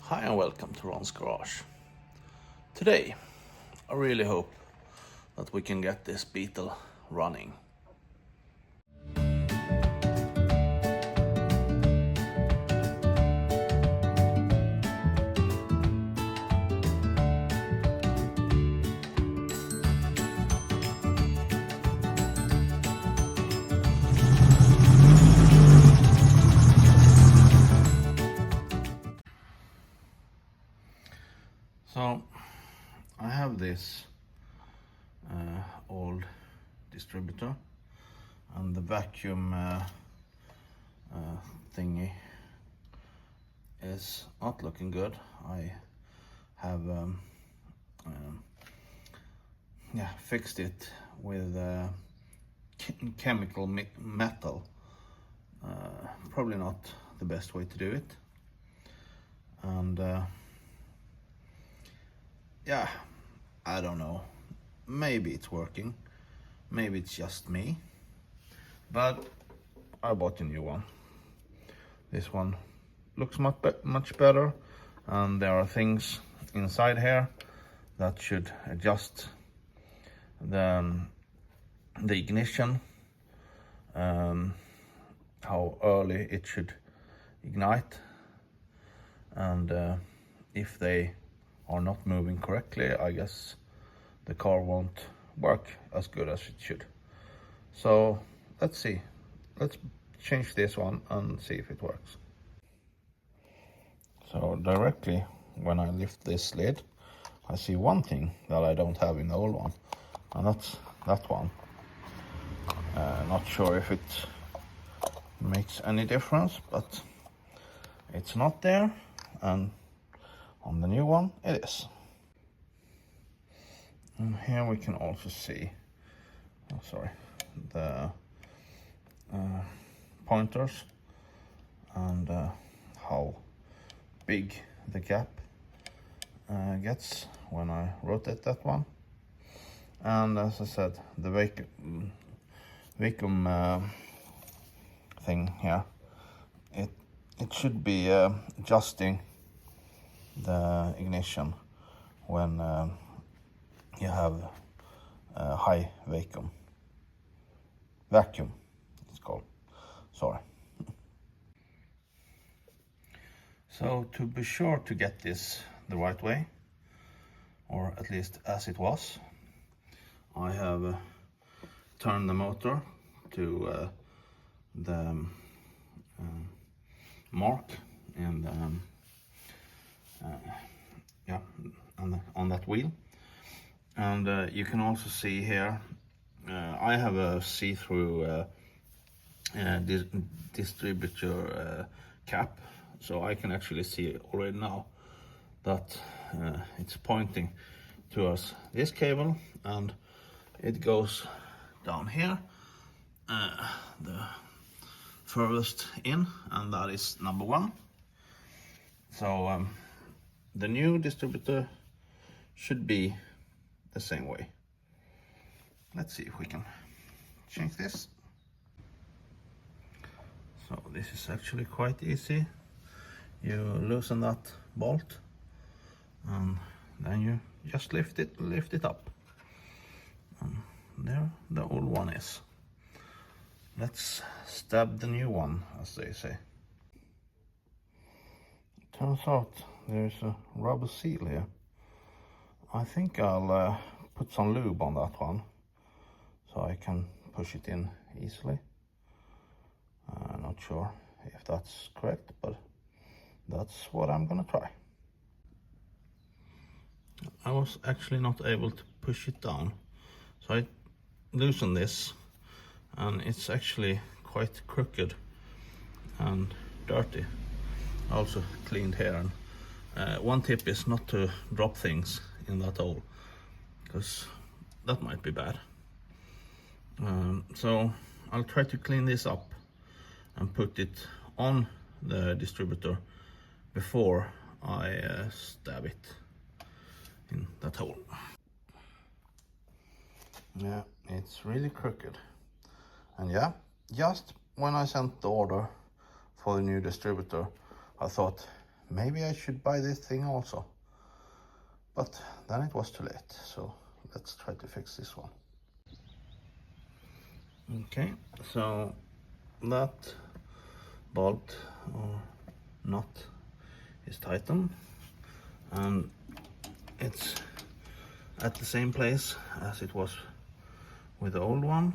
Hi and welcome to Ron's Garage. Today, I really hope that we can get this Beetle running. So, I have this old distributor and the vacuum thingy is not looking good. I have fixed it with chemical metal. Probably not the best way to do it. And I don't know. Maybe it's working. Maybe it's just me. But I bought a new one. This one looks much better, and there are things inside here that should adjust the ignition, how early it should ignite, and if they are not moving correctly, I guess the car won't work as good as it should. So let's see. Let's change this one and see if it works. So directly when I lift this lid, I see one thing that I don't have in the old one, and that's that one. Not sure if it makes any difference, but it's not there, and on the new one it is. And here we can also see, the pointers and how big the gap gets when I rotate that one. And as I said, the vacuum thing here, it should be adjusting the ignition when you have high vacuum it's called. Sorry. So to be sure to get this the right way, or at least as it was, I have turned the motor to the mark and on that wheel. And you can also see here, I have a see-through distributor cap, so I can actually see already now that it's pointing towards this cable, and it goes down here, the furthest in, and that is number one. So the new distributor should be the same way. Let's see if we can change this. So this is actually quite easy. You loosen that bolt, and then you just lift it up. And there the old one is. Let's stab the new one, as they say. Turns out there's a rubber seal here. I think I'll put some lube on that one so I can push it in easily. Not sure if that's correct, but that's what I'm gonna try. I was actually not able to push it down, so I loosened this, and it's actually quite crooked and dirty. I also cleaned here, and one tip is not to drop things in that hole, because that might be bad. So I'll try to clean this up and put it on the distributor before I stab it in that hole. Yeah, it's really crooked. And yeah, just when I sent the order for the new distributor, I thought maybe I should buy this thing also. But then it was too late, so let's try to fix this one. Okay, so that bolt or nut is tightened, and it's at the same place as it was with the old one.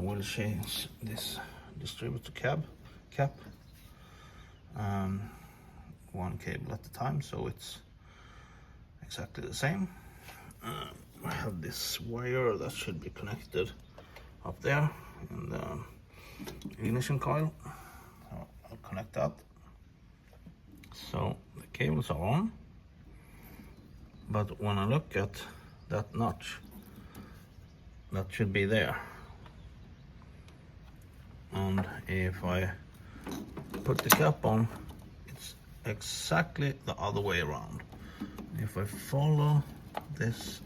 We'll change this distributor cap, one cable at a time, so it's exactly the same. I have this wire that should be connected up there in the ignition coil, so I'll connect that. So the cables are on, but when I look at that notch, that should be there, and if I put the cap on, it's exactly the other way around. If I follow this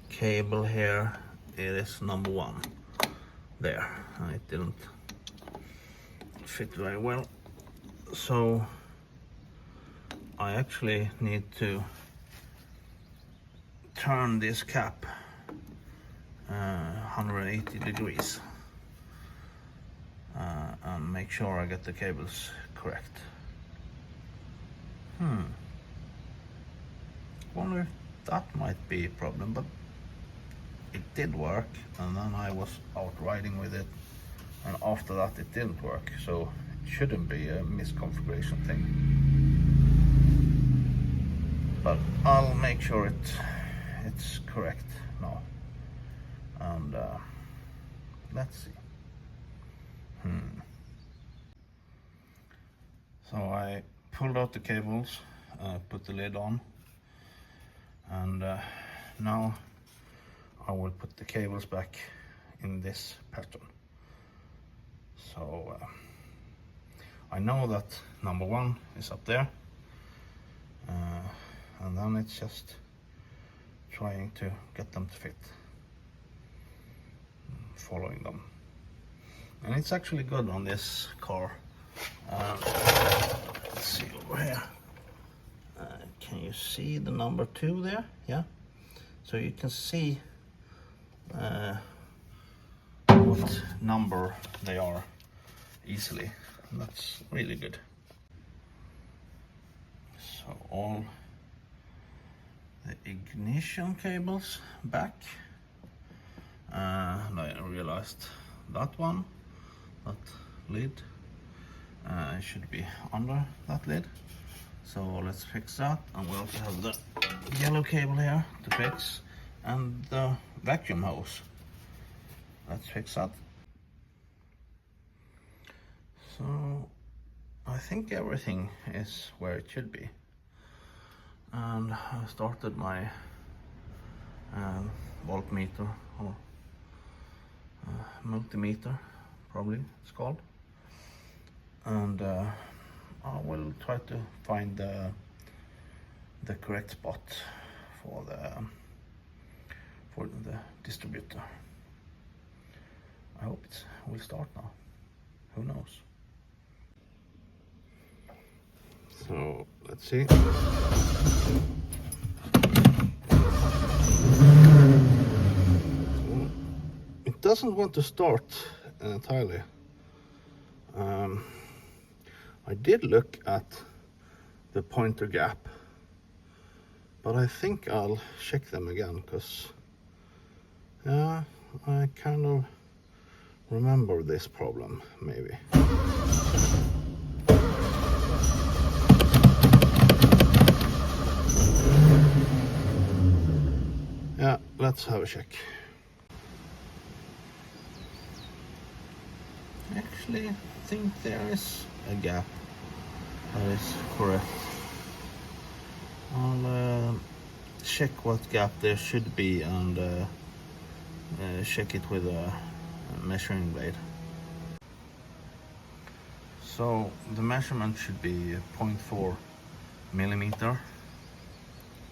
cable here, it is number 1 there, and it didn't fit very well, so I actually need to turn this cap 180 degrees and make sure I get the cables correct. Wonder if that might be a problem, but it did work, and then I was out riding with it, and after that it didn't work, so it shouldn't be a misconfiguration thing. But I'll make sure it's correct now, and let's see. So I pulled out the cables, put the lid on, and now I will put the cables back in this pattern. So I know that number 1 is up there, and then it's just trying to get them to fit, following them. And it's actually good on this car. Let's see over here. Can you see the number 2 there? Yeah. So you can see what number they are easily. And that's really good. So all the ignition cables back. And I realized that one, that lid, should be under that lid. So let's fix that, and we also have the yellow cable here to fix, and the vacuum hose. Let's fix that. So I think everything is where it should be. And I started my voltmeter, or multimeter, probably it's called. And I will try to find the correct spot for the distributor. I hope it will start now. Who knows? So let's see. It doesn't want to start entirely. I did look at the pointer gap, but I think I'll check them again, because yeah, I kind of remember this problem, maybe. Yeah, let's have a check. Actually, I think there is a gap that is correct. I'll check what gap there should be, and check it with a measuring blade. So the measurement should be 0.4 millimeter,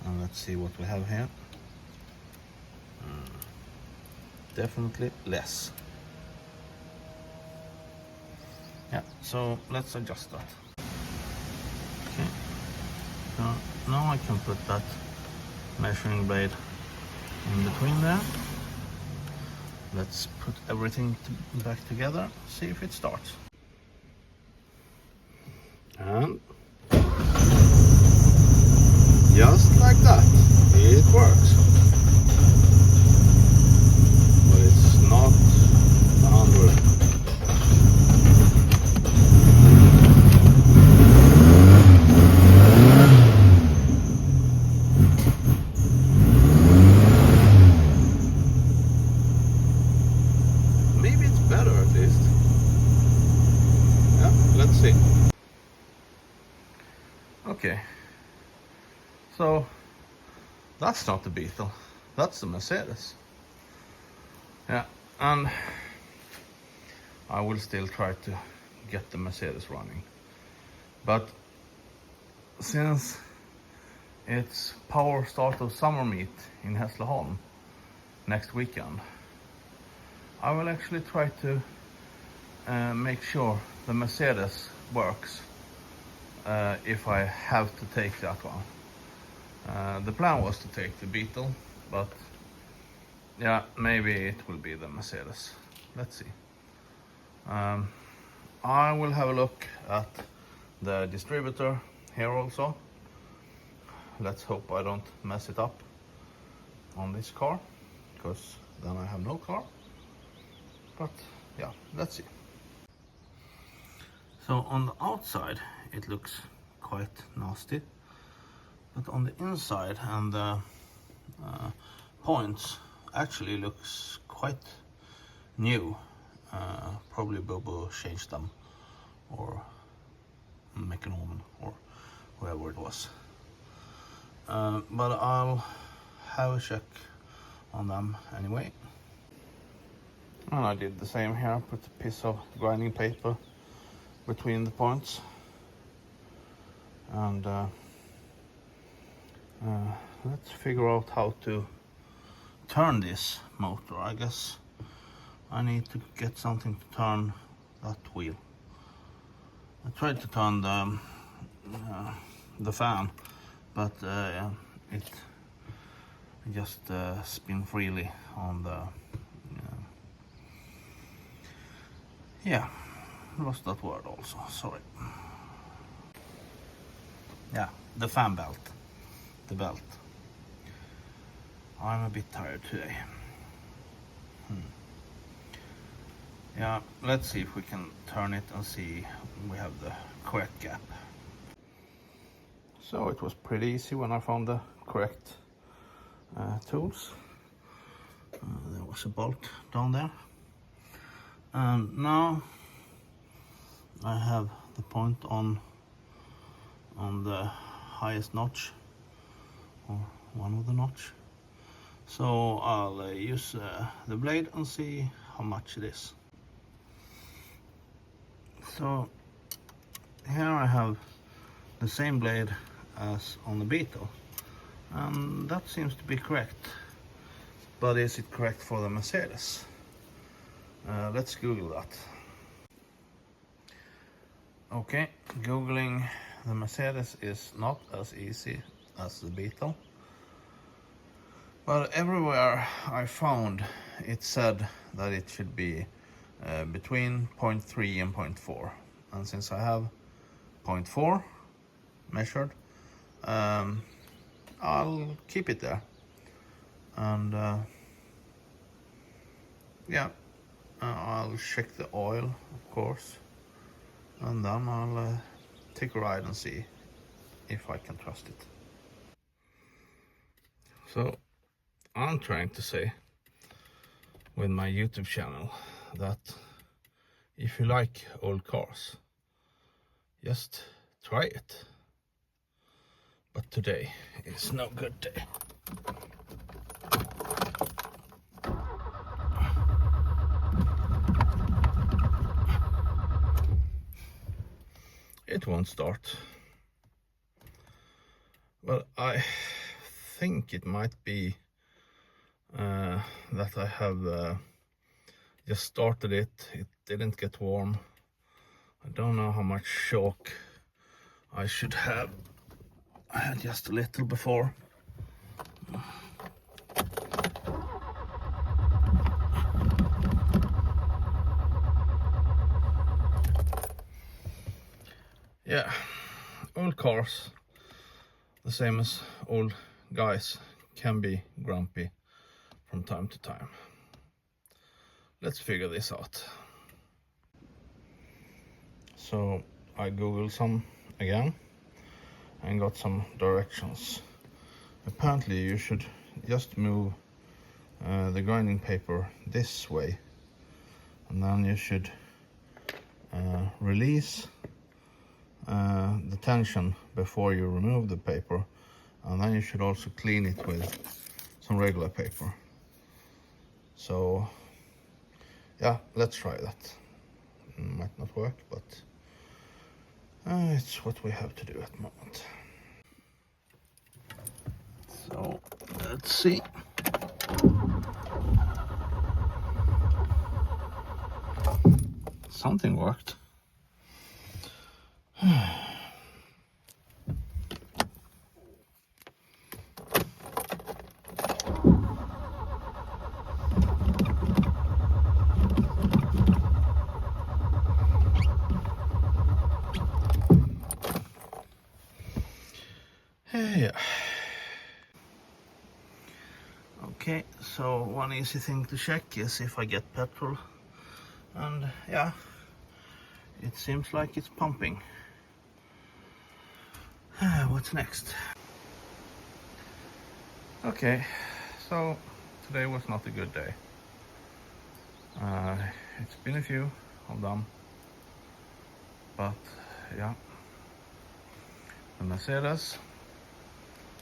and let's see what we have here. Definitely less. Yeah, so let's adjust that. So now I can put that measuring blade in between there. Let's put everything back together, see if it starts. And just like that, it works. But it's not 100. Maybe it's better at least. Yeah, let's see. Okay. So that's not the Beetle, that's the Mercedes. Yeah, and I will still try to get the Mercedes running. But since it's power start of summer meet in Hässleholm next weekend, I will actually try to make sure the Mercedes works if I have to take that one. The plan was to take the Beetle, but yeah, maybe it will be the Mercedes. Let's see. I will have a look at the distributor here also. Let's hope I don't mess it up on this car, because then I have no car. But yeah, let's see. So on the outside it looks quite nasty, but on the inside and the points actually looks quite new. Probably Bobo changed them, or Mekonomen, or whoever it was. But I'll have a check on them anyway. And I did the same here, put a piece of grinding paper between the points. And let's figure out how to turn this motor. I guess I need to get something to turn that wheel. I tried to turn the fan, but it just spin freely on the yeah, lost that word also, sorry. Yeah, the fan belt, the belt. I'm a bit tired today. Yeah, let's see if we can turn it and see we have the correct gap. So it was pretty easy when I found the correct tools. There was a bolt down there. And now I have the point on the highest notch, or one of the notch. So I'll use the blade and see how much it is. So here I have the same blade as on the Beetle, and that seems to be correct. But is it correct for the Mercedes? Let's Google that. Okay, Googling the Mercedes is not as easy as the Beetle. But everywhere I found, it said that it should be between 0.3 and 0.4. And since I have 0.4 measured, I'll keep it there. And yeah, I'll check the oil, of course. And then I'll take a ride and see if I can trust it. So I'm trying to say with my YouTube channel that if you like old cars, just try it. But today is no good day. It won't start. Well, I think it might be that I have just started it. It didn't get warm. I don't know how much shock I should have. I had just a little before. Yeah, old cars, the same as old guys, can be grumpy from time to time. Let's figure this out. So I googled some again and got some directions. Apparently you should just move the grinding paper this way, and then you should release the tension before you remove the paper, and then you should also clean it with some regular paper. So yeah, let's try that. Might not work, but it's what we have to do at the moment. So let's see. Something worked. Yeah. Okay, so one easy thing to check is if I get petrol, and yeah, it seems like it's pumping. What's next? Okay, so today was not a good day. It's been a few of them, but yeah, the Mercedes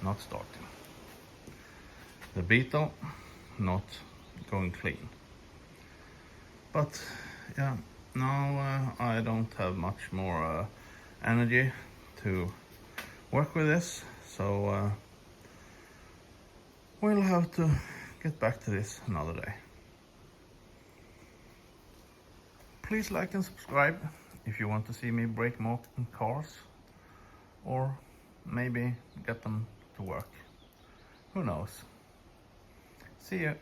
not starting, the Beetle not going clean. But yeah, now I don't have much more energy to work with this, so we'll have to get back to this another day. Please like and subscribe if you want to see me break more cars, or maybe get them to work. Who knows? See you.